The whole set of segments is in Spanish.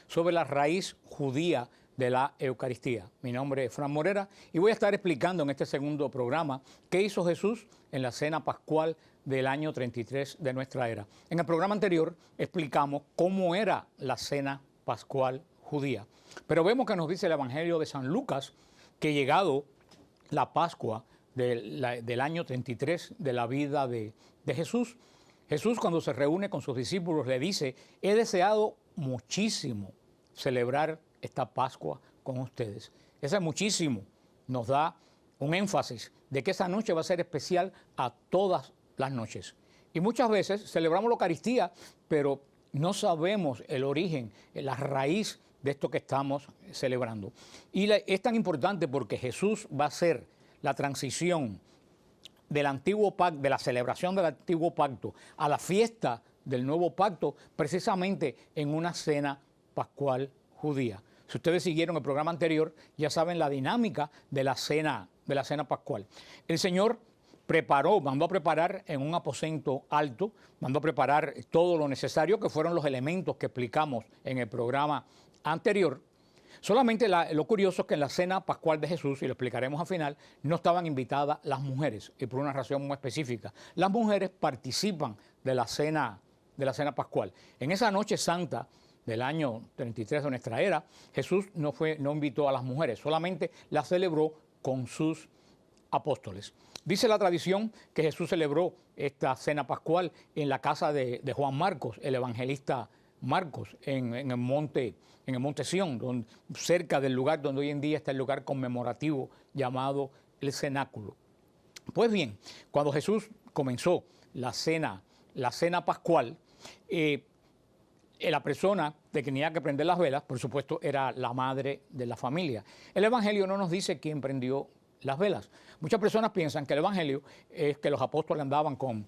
Sobre la raíz judía de la Eucaristía. Mi nombre es Fran Morera y voy a estar explicando en este segundo programa qué hizo Jesús en la cena pascual del año 33 de nuestra era. En el programa anterior explicamos cómo era la cena pascual judía, pero vemos que nos dice el Evangelio de San Lucas que llegado la Pascua del año 33 de la vida de Jesús, Jesús cuando se reúne con sus discípulos le dice: he deseado muchísimo celebrar esta Pascua con ustedes. Ese muchísimo nos da un énfasis de que esa noche va a ser especial a todas las noches. Y muchas veces celebramos la Eucaristía, pero no sabemos el origen, la raíz de esto que estamos celebrando. Y es tan importante porque Jesús va a ser la transición del antiguo pacto, de la celebración del antiguo pacto a la fiesta del nuevo pacto, precisamente en una cena pascual judía. Si ustedes siguieron el programa anterior, ya saben la dinámica de la cena pascual. El Señor mandó a preparar en un aposento alto, mandó a preparar todo lo necesario, que fueron los elementos que explicamos en el programa anterior. Solamente lo curioso es que en la cena pascual de Jesús, y lo explicaremos al final, no estaban invitadas las mujeres, y por una razón muy específica. Las mujeres participan de la cena pascual. En esa noche santa del año 33 de nuestra era, Jesús no invitó a las mujeres, solamente la celebró con sus apóstoles. Dice la tradición que Jesús celebró esta cena pascual en la casa de Juan Marcos, el evangelista Marcos, en el monte Sión, cerca del lugar donde hoy en día está el lugar conmemorativo llamado el cenáculo. Pues bien, cuando Jesús comenzó la cena pascual, la persona de que tenía que prender las velas, por supuesto, era la madre de la familia. El Evangelio no nos dice quién prendió las velas. Muchas personas piensan que el Evangelio es que los apóstoles andaban con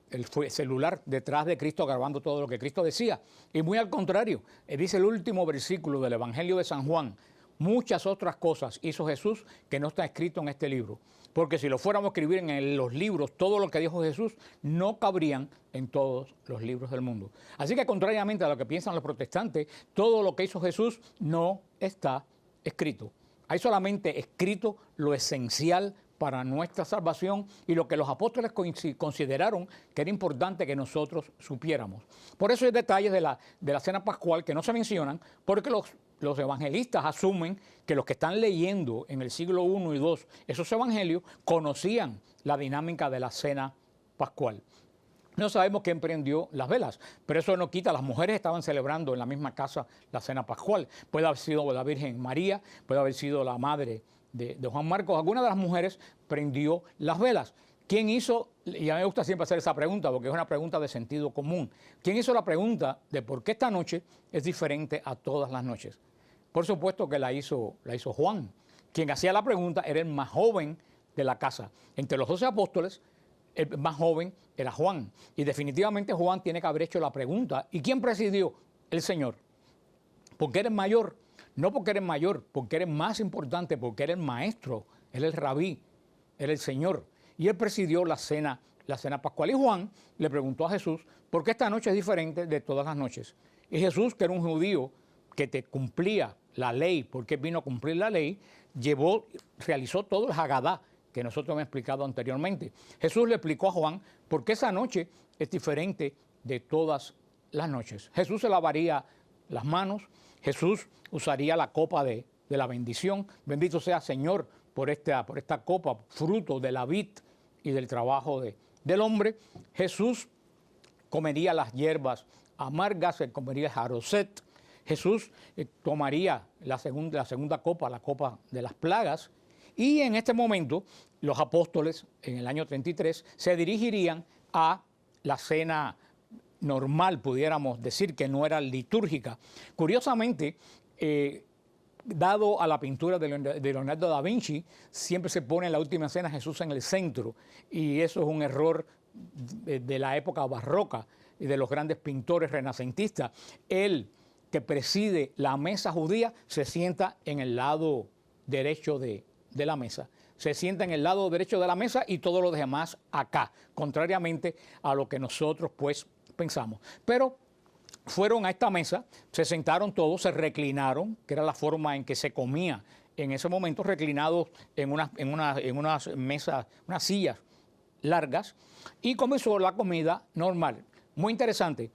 el celular detrás de Cristo grabando todo lo que Cristo decía. Y muy al contrario, dice el último versículo del Evangelio de San Juan: muchas otras cosas hizo Jesús que no está escrito en este libro. Porque si lo fuéramos a escribir en los libros, todo lo que dijo Jesús no cabrían en todos los libros del mundo. Así que contrariamente a lo que piensan los protestantes, todo lo que hizo Jesús no está escrito. Hay solamente escrito lo esencial para nuestra salvación y lo que los apóstoles consideraron que era importante que nosotros supiéramos. Por eso hay detalles de la cena pascual que no se mencionan, porque los evangelistas asumen que los que están leyendo en el siglo I y II esos evangelios conocían la dinámica de la cena pascual. No sabemos quién prendió las velas, pero eso no quita, las mujeres estaban celebrando en la misma casa la cena pascual. Puede haber sido la Virgen María, puede haber sido la madre de Juan Marcos. Alguna de las mujeres prendió las velas. ¿Quién hizo? Y a mí me gusta siempre hacer esa pregunta porque es una pregunta de sentido común. ¿Quién hizo la pregunta de por qué esta noche es diferente a todas las noches? Por supuesto que la hizo Juan. Quien hacía la pregunta era el más joven de la casa. Entre los 12 apóstoles, el más joven era Juan. Y definitivamente Juan tiene que haber hecho la pregunta. ¿Y quién presidió? El Señor. ¿Por qué eres mayor? No porque eres mayor, porque eres más importante, porque eres el maestro, él es el rabí, él es el Señor. Y él presidió la cena pascual. Y Juan le preguntó a Jesús: ¿por qué esta noche es diferente de todas las noches? Y Jesús, que era un judío que te cumplía la ley, porque vino a cumplir la ley, realizó todo el Hagadá que nosotros hemos explicado anteriormente. Jesús le explicó a Juan por qué esa noche es diferente de todas las noches. Jesús se lavaría las manos, Jesús usaría la copa de la bendición. Bendito sea Señor por esta copa, fruto de la vid y del trabajo del hombre. Jesús comería las hierbas amargas, comería el jaroset. Jesús tomaría la segunda copa, la copa de las plagas. Y en este momento los apóstoles, en el año 33, se dirigirían a la cena normal, pudiéramos decir, que no era litúrgica. Curiosamente, dado a la pintura de Leonardo da Vinci, siempre se pone en la última cena Jesús en el centro, y eso es un error de la época barroca y de los grandes pintores renacentistas. Él, que preside la mesa judía, se sienta en el lado derecho de la mesa. Se sienta en el lado derecho de la mesa y todo lo demás acá, contrariamente a lo que nosotros pues pensamos. Pero fueron a esta mesa, se sentaron todos, se reclinaron, que era la forma en que se comía en ese momento, reclinados en unas mesas, unas sillas largas, y comenzó la comida normal. Muy interesante,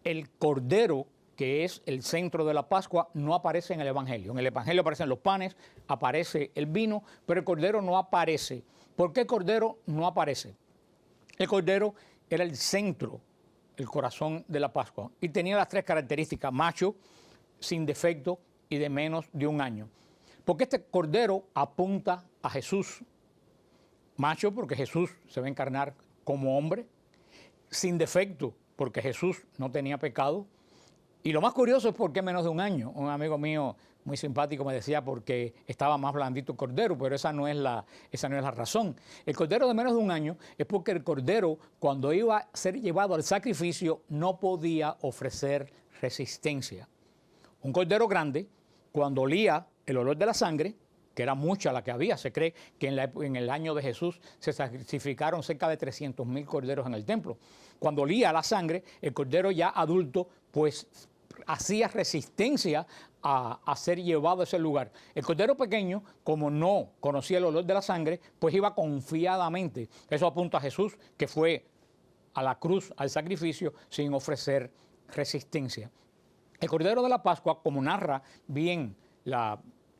el cordero, que es el centro de la Pascua, no aparece en el Evangelio. En el Evangelio aparecen los panes, aparece el vino, pero el cordero no aparece. ¿Por qué el cordero no aparece? El cordero era el centro, el corazón de la Pascua, y tenía las tres características: macho, sin defecto y de menos de un año. Porque este cordero apunta a Jesús. Macho, porque Jesús se va a encarnar como hombre. Sin defecto, porque Jesús no tenía pecado. Y lo más curioso es por qué menos de un año. Un amigo mío muy simpático me decía porque estaba más blandito el cordero, pero esa no es la razón. El cordero de menos de un año es porque el cordero, cuando iba a ser llevado al sacrificio, no podía ofrecer resistencia. Un cordero grande, cuando olía el olor de la sangre, que era mucha la que había, se cree que en el año de Jesús se sacrificaron cerca de 300,000 corderos en el templo. Cuando olía la sangre, el cordero ya adulto, pues hacía resistencia a ser llevado a ese lugar. El cordero pequeño, como no conocía el olor de la sangre, pues iba confiadamente. Eso apunta a Jesús, que fue a la cruz, al sacrificio, sin ofrecer resistencia. El cordero de la Pascua, como narra bien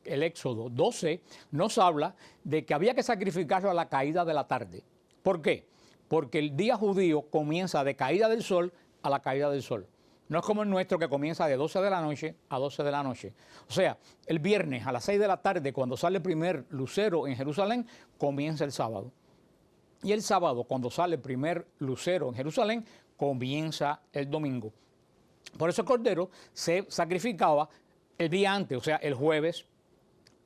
el Éxodo 12, nos habla de que había que sacrificarlo a la caída de la tarde. ¿Por qué? Porque el día judío comienza de caída del sol a la caída del sol. No es como el nuestro, que comienza de 12 de la noche a 12 de la noche. O sea, el viernes a las 6 de la tarde, cuando sale el primer lucero en Jerusalén, comienza el sábado. Y el sábado, cuando sale el primer lucero en Jerusalén, comienza el domingo. Por eso el cordero se sacrificaba el día antes, o sea, el jueves.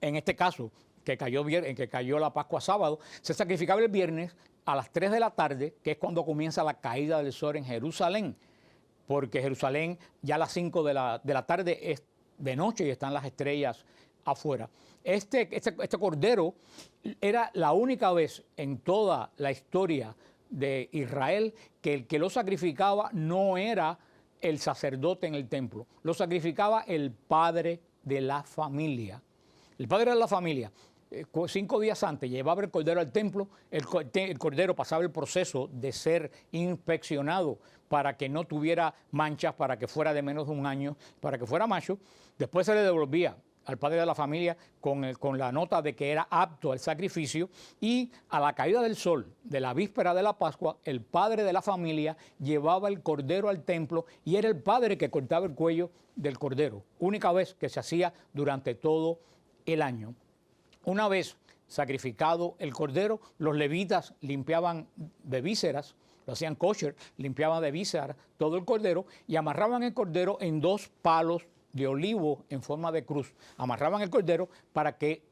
En este caso, que cayó la Pascua sábado, se sacrificaba el viernes a las 3 de la tarde, que es cuando comienza la caída del sol en Jerusalén, porque Jerusalén ya a las 5 de la tarde es de noche y están las estrellas afuera. Este cordero era la única vez en toda la historia de Israel que el que lo sacrificaba no era el sacerdote en el templo, lo sacrificaba el padre de la familia. El padre de la familia, 5 días antes, llevaba el cordero al templo. El cordero pasaba el proceso de ser inspeccionado para que no tuviera manchas, para que fuera de menos de un año, para que fuera macho. Después se le devolvía al padre de la familia con la nota de que era apto al sacrificio, y a la caída del sol de la víspera de la Pascua, el padre de la familia llevaba el cordero al templo y era el padre que cortaba el cuello del cordero. Única vez que se hacía durante todo el año. Una vez sacrificado el cordero, los levitas limpiaban de vísceras, lo hacían kosher, limpiaban de vísceras todo el cordero y amarraban el cordero en 2 palos de olivo en forma de cruz. Amarraban el cordero para que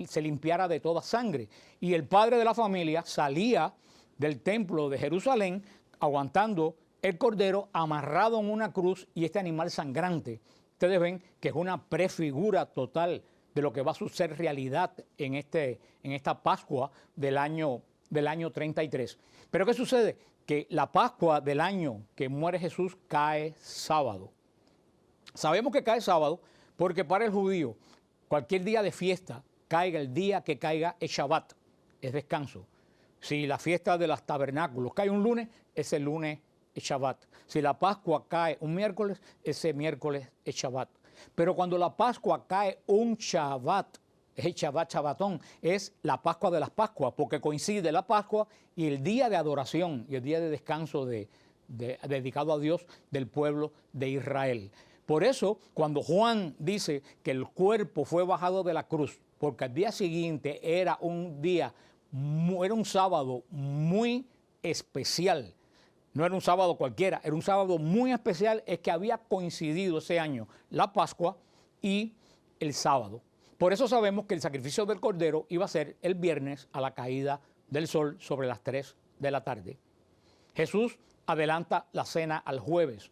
se limpiara de toda sangre. Y el padre de la familia salía del templo de Jerusalén aguantando el cordero amarrado en una cruz y este animal sangrante. Ustedes ven que es una prefigura total de lo que va a suceder realidad en esta Pascua del año 33. Pero ¿qué sucede? Que la Pascua del año que muere Jesús cae sábado. Sabemos que cae sábado porque para el judío cualquier día de fiesta, caiga el día que caiga, es Shabbat, es descanso. Si la fiesta de los tabernáculos cae un lunes, ese lunes es Shabbat. Si la Pascua cae un miércoles, ese miércoles es Shabbat. Pero cuando la Pascua cae un Shabbat, es el Shabbat Shabbatón, es la Pascua de las Pascuas, porque coincide la Pascua y el día de adoración y el día de descanso dedicado a Dios del pueblo de Israel. Por eso, cuando Juan dice que el cuerpo fue bajado de la cruz, porque al día siguiente era un sábado muy especial. No era un sábado cualquiera, era un sábado muy especial, es que había coincidido ese año la Pascua y el sábado. Por eso sabemos que el sacrificio del Cordero iba a ser el viernes a la caída del sol sobre las 3 de la tarde. Jesús adelanta la cena al jueves.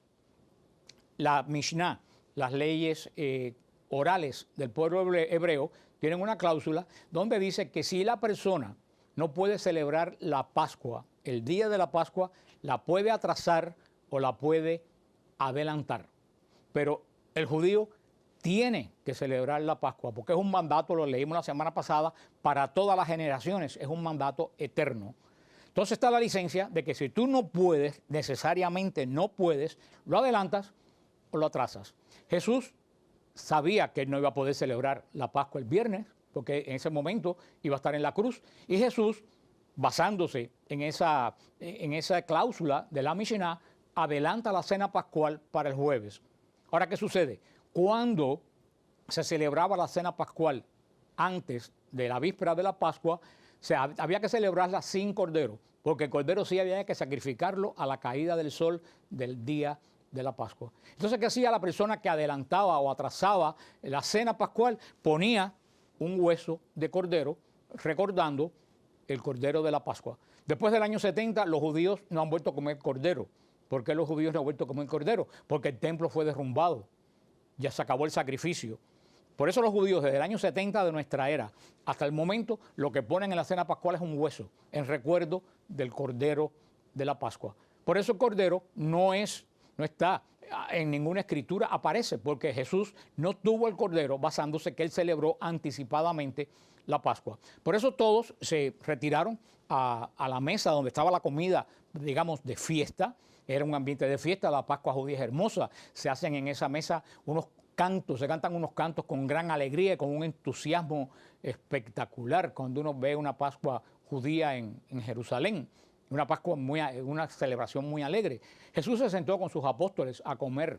La Mishnah, las leyes orales del pueblo hebreo, tienen una cláusula donde dice que si la persona no puede celebrar la Pascua, el día de la Pascua, la puede atrasar o la puede adelantar. Pero el judío tiene que celebrar la Pascua porque es un mandato, lo leímos la semana pasada, para todas las generaciones, es un mandato eterno. Entonces está la licencia de que si tú no puedes, necesariamente no puedes, lo adelantas o lo atrasas. Jesús sabía que él no iba a poder celebrar la Pascua el viernes, porque en ese momento iba a estar en la cruz, y Jesús, basándose en esa cláusula de la Mishnah, adelanta la cena pascual para el jueves. Ahora, ¿qué sucede? Cuando se celebraba la cena pascual antes de la víspera de la Pascua, había que celebrarla sin cordero, porque el cordero sí había que sacrificarlo a la caída del sol del día de la Pascua. Entonces, ¿qué hacía la persona que adelantaba o atrasaba la cena pascual? Ponía un hueso de cordero recordando el cordero de la Pascua. Después del año 70, los judíos no han vuelto a comer cordero. ¿Por qué los judíos no han vuelto a comer cordero? Porque el templo fue derrumbado. Ya se acabó el sacrificio. Por eso los judíos, desde el año 70 de nuestra era hasta el momento, lo que ponen en la cena pascual es un hueso, en recuerdo del cordero de la Pascua. Por eso el cordero no está en ninguna escritura, aparece, porque Jesús no tuvo el cordero basándose que él celebró anticipadamente la Pascua. Por eso todos se retiraron a la mesa donde estaba la comida, digamos, de fiesta. Era un ambiente de fiesta, la Pascua judía es hermosa. Se hacen en esa mesa unos cantos, se cantan unos cantos con gran alegría y con un entusiasmo espectacular cuando uno ve una Pascua judía en Jerusalén. Una Pascua, una celebración muy alegre. Jesús se sentó con sus apóstoles a comer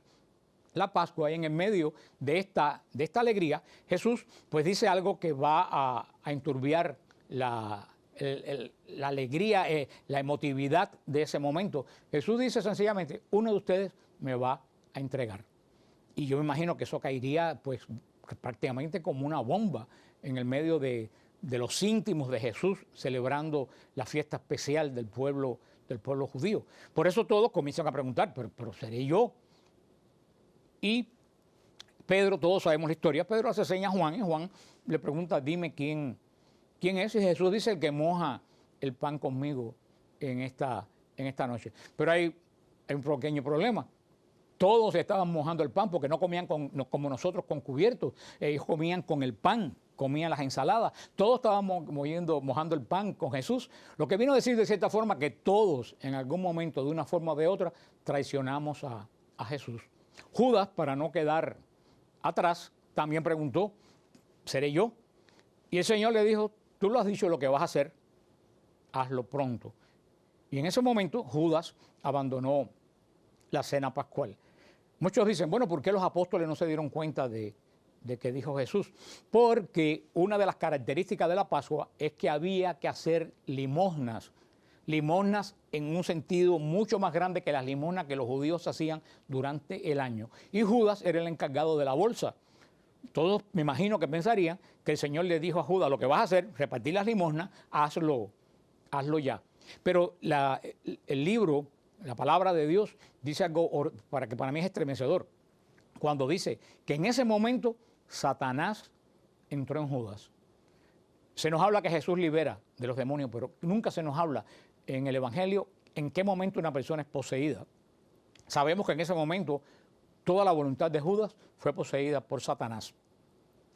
la Pascua y en el medio de esta alegría, Jesús pues dice algo que va a enturbiar la alegría, la emotividad de ese momento. Jesús dice sencillamente, uno de ustedes me va a entregar. Y yo me imagino que eso caería pues prácticamente como una bomba en el medio de los íntimos de Jesús celebrando la fiesta especial del pueblo judío. Por eso todos comienzan a preguntar, pero ¿seré yo? Y Pedro, todos sabemos la historia, Pedro hace señas a Juan y Juan le pregunta, dime quién es, y Jesús dice, el que moja el pan conmigo en esta noche. Pero hay un pequeño problema. Todos estaban mojando el pan porque no comían como nosotros con cubiertos, ellos comían con el pan, comían las ensaladas, todos estábamos mojando el pan con Jesús, lo que vino a decir de cierta forma que todos en algún momento, de una forma o de otra, traicionamos a Jesús. Judas, para no quedar atrás, también preguntó, ¿seré yo? Y el Señor le dijo, tú lo has dicho lo que vas a hacer, hazlo pronto. Y en ese momento Judas abandonó la cena pascual. Muchos dicen, bueno, ¿por qué los apóstoles no se dieron cuenta de que dijo Jesús? Porque una de las características de la Pascua es que había que hacer limosnas en un sentido mucho más grande que las limosnas que los judíos hacían durante el año. Y Judas era el encargado de la bolsa. Todos me imagino que pensarían que el Señor le dijo a Judas, lo que vas a hacer, repartir las limosnas, hazlo ya. Pero el libro, la palabra de Dios, dice algo que para mí es estremecedor. Cuando dice que en ese momento Satanás entró en Judas. Se nos habla que Jesús libera de los demonios, pero nunca se nos habla en el Evangelio en qué momento una persona es poseída. Sabemos que en ese momento toda la voluntad de Judas fue poseída por Satanás.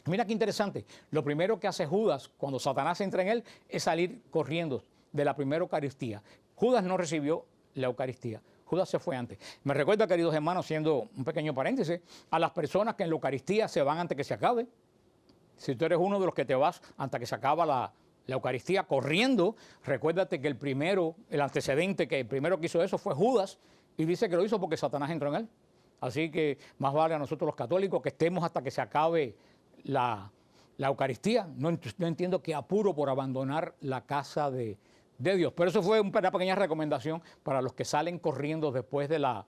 Mira qué interesante. Lo primero que hace Judas cuando Satanás entra en él es salir corriendo de la primera Eucaristía. Judas no recibió la Eucaristía. Judas se fue antes. Me recuerda, queridos hermanos, siendo un pequeño paréntesis, a las personas que en la Eucaristía se van antes que se acabe. Si tú eres uno de los que te vas antes que se acaba la Eucaristía corriendo, recuérdate que el primero que hizo eso fue Judas, y dice que lo hizo porque Satanás entró en él. Así que más vale a nosotros los católicos que estemos hasta que se acabe la Eucaristía. No entiendo qué apuro por abandonar la casa de de Dios. Pero eso fue una pequeña recomendación para los que salen corriendo después de la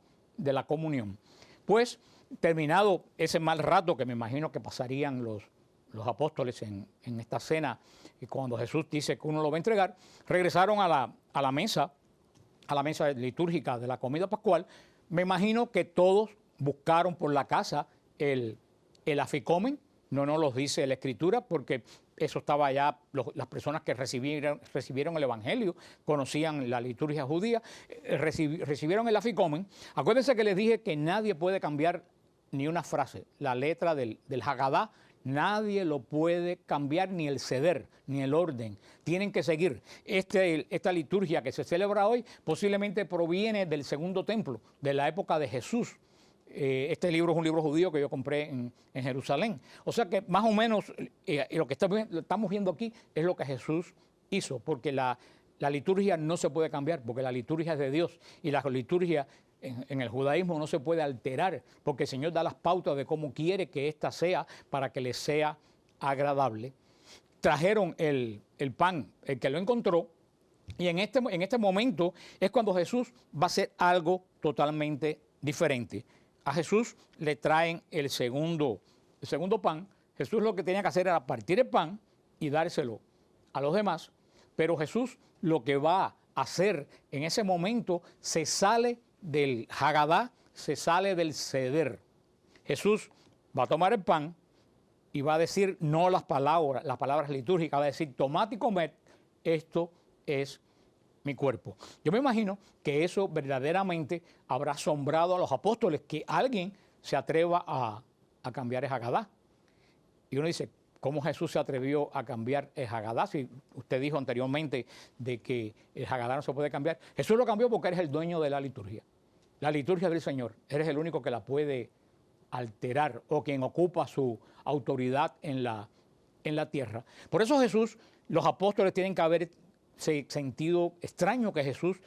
comunión. Pues, terminado ese mal rato que me imagino que pasarían los apóstoles en esta cena, y cuando Jesús dice que uno lo va a entregar, regresaron a la mesa litúrgica de la comida pascual. Me imagino que todos buscaron por la casa el aficomen. No nos lo dice la Escritura, porque eso estaba ya, las personas que recibieron el Evangelio, conocían la liturgia judía, recibieron el aficomen. Acuérdense que les dije que nadie puede cambiar ni una frase, la letra del Hagadá, nadie lo puede cambiar, ni el ceder, ni el orden. Tienen que seguir. Esta liturgia que se celebra hoy posiblemente proviene del Segundo Templo, de la época de Jesús. Este libro es un libro judío que yo compré en Jerusalén. O sea que más o menos lo que estamos viendo aquí es lo que Jesús hizo, porque la liturgia no se puede cambiar, porque la liturgia es de Dios, y la liturgia en el judaísmo no se puede alterar, porque el Señor da las pautas de cómo quiere que ésta sea para que les sea agradable. Trajeron el pan, el que lo encontró, y en este momento es cuando Jesús va a hacer algo totalmente diferente. A Jesús le traen el segundo pan. Jesús lo que tenía que hacer era partir el pan y dárselo a los demás, pero Jesús lo que va a hacer en ese momento, se sale del Hagadá, se sale del ceder. Jesús va a tomar el pan y va a decir no las palabras litúrgicas, va a decir tomad y comed, esto es mi cuerpo. Yo me imagino que eso verdaderamente habrá asombrado a los apóstoles, que alguien se atreva a cambiar el Hagadá. Y uno dice, ¿cómo Jesús se atrevió a cambiar el Hagadá? Si usted dijo anteriormente de que el Hagadá no se puede cambiar. Jesús lo cambió porque eres el dueño de la liturgia. La liturgia del Señor, eres el único que la puede alterar, o quien ocupa su autoridad en la tierra. Por eso Jesús, los apóstoles tienen que haber sentido extraño que Jesús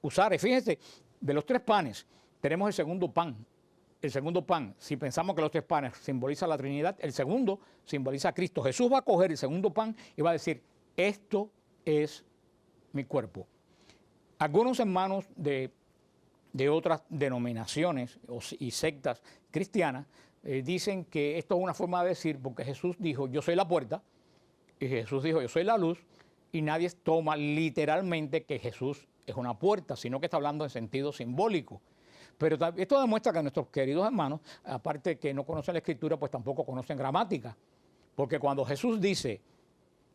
usara. Y fíjense, de los 3 panes, tenemos el segundo pan. El segundo pan, si pensamos que los 3 panes simbolizan la Trinidad, el segundo simboliza a Cristo. Jesús va a coger el segundo pan y va a decir, esto es mi cuerpo. Algunos hermanos de otras denominaciones y sectas cristianas dicen que esto es una forma de decir, porque Jesús dijo, yo soy la puerta, y Jesús dijo, yo soy la luz, y nadie toma literalmente que Jesús es una puerta, sino que está hablando en sentido simbólico. Pero esto demuestra que nuestros queridos hermanos, aparte que no conocen la Escritura, pues tampoco conocen gramática. Porque cuando Jesús dice,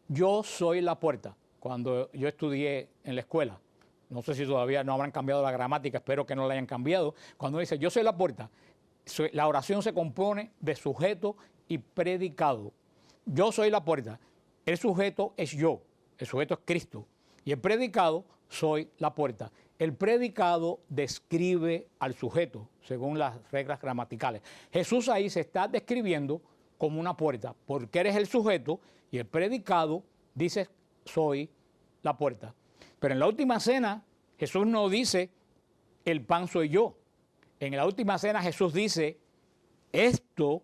yo soy la puerta, cuando yo estudié en la escuela, no sé si todavía no habrán cambiado la gramática, espero que no la hayan cambiado, cuando dice, yo soy la puerta, la oración se compone de sujeto y predicado. Yo soy la puerta, el sujeto es yo, el sujeto es Cristo, y el predicado, soy la puerta. El predicado describe al sujeto, según las reglas gramaticales. Jesús ahí se está describiendo como una puerta, porque eres el sujeto, y el predicado dice, soy la puerta. Pero en la última cena, Jesús no dice, el pan soy yo. En la última cena Jesús dice, esto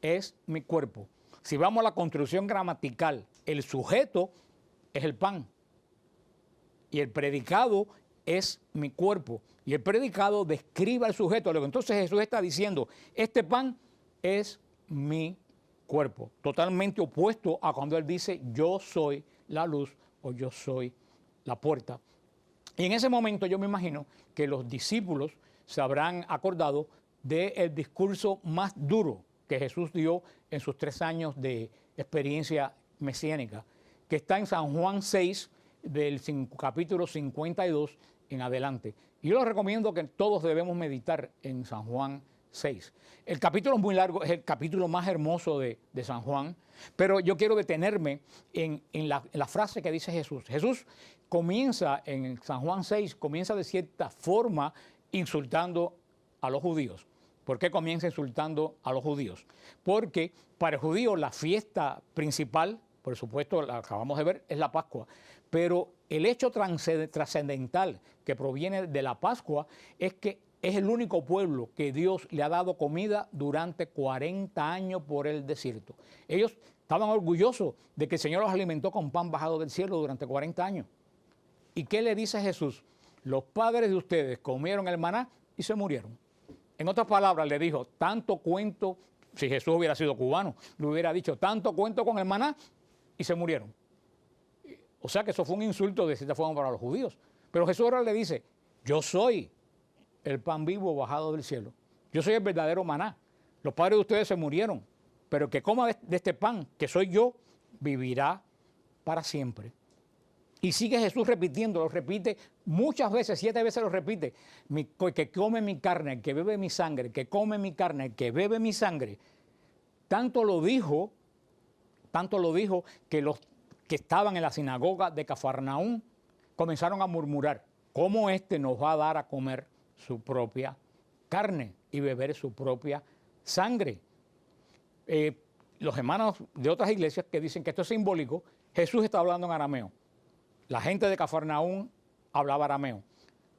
es mi cuerpo. Si vamos a la construcción gramatical, el sujeto es el pan y el predicado es mi cuerpo. Y el predicado describe al sujeto. Luego, entonces Jesús está diciendo, este pan es mi cuerpo. Totalmente opuesto a cuando Él dice, yo soy la luz o yo soy la puerta. Y en ese momento yo me imagino que los discípulos se habrán acordado del discurso más duro que Jesús dio en sus 3 años de experiencia mesiánica, que está en San Juan 6, del capítulo 52 en adelante. Y yo les recomiendo que todos debemos meditar en San Juan 6. El capítulo es muy largo, es el capítulo más hermoso de San Juan, pero yo quiero detenerme en la frase que dice Jesús. Jesús comienza en San Juan 6, comienza de cierta forma insultando a los judíos. ¿Por qué comienza insultando a los judíos? Porque para el judío la fiesta principal, por supuesto la acabamos de ver, es la Pascua. Pero el hecho trascendental que proviene de la Pascua es que es el único pueblo que Dios le ha dado comida durante 40 años por el desierto. Ellos estaban orgullosos de que el Señor los alimentó con pan bajado del cielo durante 40 años. ¿Y qué le dice Jesús? Los padres de ustedes comieron el maná y se murieron. En otras palabras, le dijo, tanto cuento, si Jesús hubiera sido cubano, le hubiera dicho, tanto cuento con el maná y se murieron. O sea que eso fue un insulto de cierta forma para los judíos. Pero Jesús ahora le dice, yo soy el pan vivo bajado del cielo. Yo soy el verdadero maná. Los padres de ustedes se murieron, pero el que coma de este pan, que soy yo, vivirá para siempre. Y sigue Jesús repitiendo, lo repite muchas veces, 7 veces lo repite. El que come mi carne, el que bebe mi sangre, el que come mi carne, el que bebe mi sangre. Tanto lo dijo que los que estaban en la sinagoga de Cafarnaúm comenzaron a murmurar, ¿cómo este nos va a dar a comer su propia carne y beber su propia sangre? Los hermanos de otras iglesias que dicen que esto es simbólico, Jesús está hablando en arameo. La gente de Cafarnaúm hablaba arameo.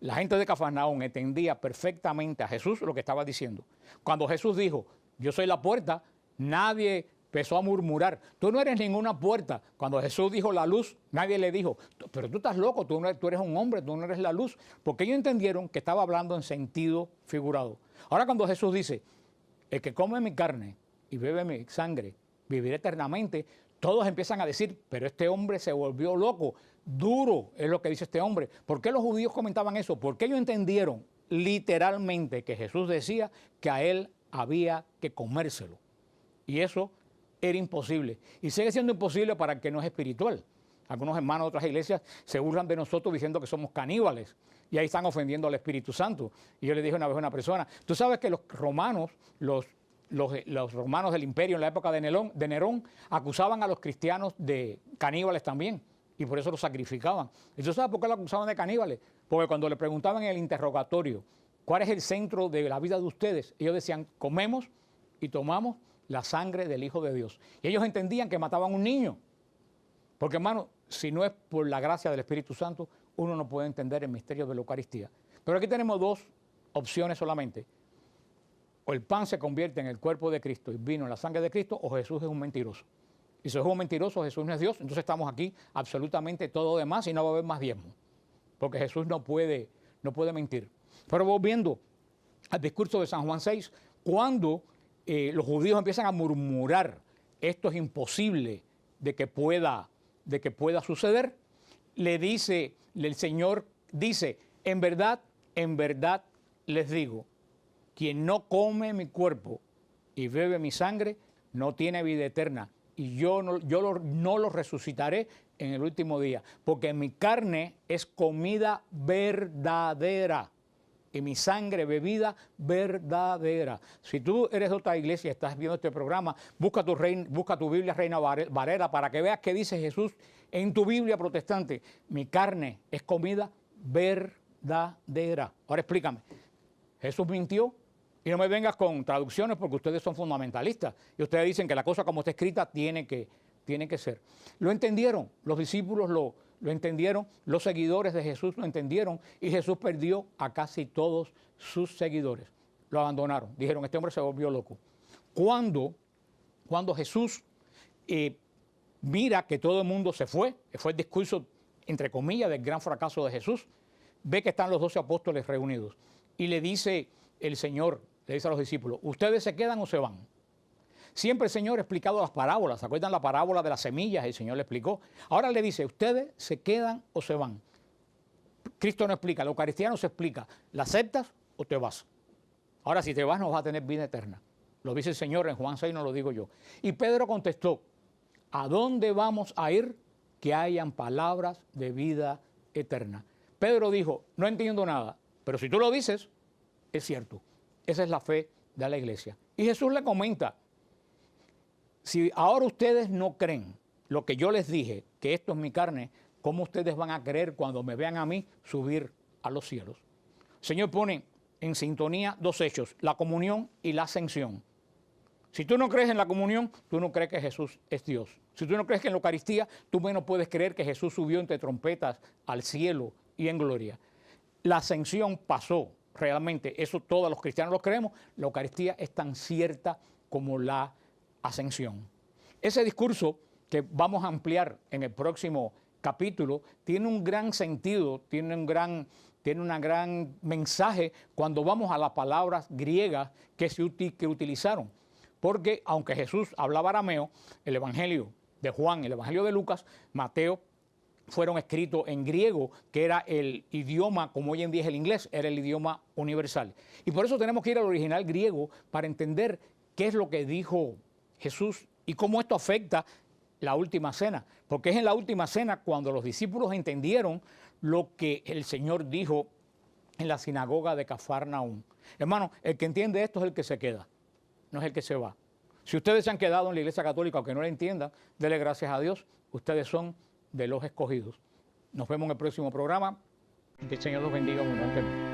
La gente de Cafarnaúm entendía perfectamente a Jesús lo que estaba diciendo. Cuando Jesús dijo, yo soy la puerta, nadie empezó a murmurar, tú no eres ninguna puerta. Cuando Jesús dijo la luz, nadie le dijo, pero tú estás loco, tú eres un hombre, tú no eres la luz. Porque ellos entendieron que estaba hablando en sentido figurado. Ahora cuando Jesús dice, el que come mi carne y bebe mi sangre, vivirá eternamente, todos empiezan a decir, pero este hombre se volvió loco. Duro es lo que dice este hombre. ¿Por qué los judíos comentaban eso? Porque ellos entendieron literalmente que Jesús decía que a él había que comérselo. Y eso era imposible. Y sigue siendo imposible para el que no es espiritual. Algunos hermanos de otras iglesias se burlan de nosotros diciendo que somos caníbales. Y ahí están ofendiendo al Espíritu Santo. Y yo le dije una vez a una persona, tú sabes que los romanos, los romanos del imperio en la época de Nerón acusaban a los cristianos de caníbales también. Y por eso los sacrificaban. ¿Y tú sabes por qué lo acusaban de caníbales? Porque cuando le preguntaban en el interrogatorio, ¿cuál es el centro de la vida de ustedes? Ellos decían, comemos y tomamos la sangre del Hijo de Dios. Y ellos entendían que mataban a un niño. Porque, hermano, si no es por la gracia del Espíritu Santo, uno no puede entender el misterio de la Eucaristía. Pero aquí tenemos 2 opciones solamente. O el pan se convierte en el cuerpo de Cristo y vino en la sangre de Cristo, o Jesús es un mentiroso. Y si es un mentiroso, Jesús no es Dios, entonces estamos aquí absolutamente todo demás y no va a haber más diezmo. Porque Jesús no puede mentir. Pero volviendo al discurso de San Juan 6, cuando los judíos empiezan a murmurar, esto es imposible de que pueda suceder, el Señor dice, en verdad les digo, quien no come mi cuerpo y bebe mi sangre, no tiene vida eterna. Y yo no lo resucitaré en el último día, porque mi carne es comida verdadera y mi sangre bebida verdadera. Si tú eres de otra iglesia y estás viendo este programa, busca tu Biblia Reina Valera para que veas qué dice Jesús en tu Biblia protestante. Mi carne es comida verdadera. Ahora explícame, ¿Jesús mintió? Y no me vengas con traducciones porque ustedes son fundamentalistas y ustedes dicen que la cosa como está escrita tiene que ser. Lo entendieron, los discípulos lo entendieron, los seguidores de Jesús lo entendieron y Jesús perdió a casi todos sus seguidores. Lo abandonaron, dijeron, este hombre se volvió loco. Cuando Jesús mira que todo el mundo se fue el discurso, entre comillas, del gran fracaso de Jesús, ve que están los 12 apóstoles reunidos y le dice el Señor, le dice a los discípulos, ¿ustedes se quedan o se van? Siempre el Señor ha explicado las parábolas. ¿Se acuerdan la parábola de las semillas? El Señor le explicó. Ahora le dice, ¿ustedes se quedan o se van? Cristo no explica, la Eucaristía no se explica. ¿La aceptas o te vas? Ahora, si te vas, no vas a tener vida eterna. Lo dice el Señor en Juan 6, no lo digo yo. Y Pedro contestó, ¿a dónde vamos a ir que hayan palabras de vida eterna? Pedro dijo, no entiendo nada, pero si tú lo dices, es cierto. Esa es la fe de la iglesia. Y Jesús le comenta, si ahora ustedes no creen lo que yo les dije, que esto es mi carne, ¿cómo ustedes van a creer cuando me vean a mí subir a los cielos? El Señor pone en sintonía 2 hechos, la comunión y la ascensión. Si tú no crees en la comunión, tú no crees que Jesús es Dios. Si tú no crees que en la Eucaristía, tú menos puedes creer que Jesús subió entre trompetas al cielo y en gloria. La ascensión pasó. Realmente, eso todos los cristianos lo creemos, la Eucaristía es tan cierta como la ascensión. Ese discurso que vamos a ampliar en el próximo capítulo tiene un gran sentido, tiene un gran mensaje cuando vamos a las palabras griegas que utilizaron. Porque aunque Jesús hablaba arameo, el Evangelio de Juan, el Evangelio de Lucas, Mateo, fueron escritos en griego, que era el idioma, como hoy en día es el inglés, era el idioma universal. Y por eso tenemos que ir al original griego para entender qué es lo que dijo Jesús y cómo esto afecta la última cena. Porque es en la última cena cuando los discípulos entendieron lo que el Señor dijo en la sinagoga de Cafarnaúm. Hermano, el que entiende esto es el que se queda, no es el que se va. Si ustedes se han quedado en la Iglesia Católica, aunque no la entiendan, dele gracias a Dios, ustedes son de los escogidos. Nos vemos en el próximo programa. Que el Señor los bendiga abundantemente.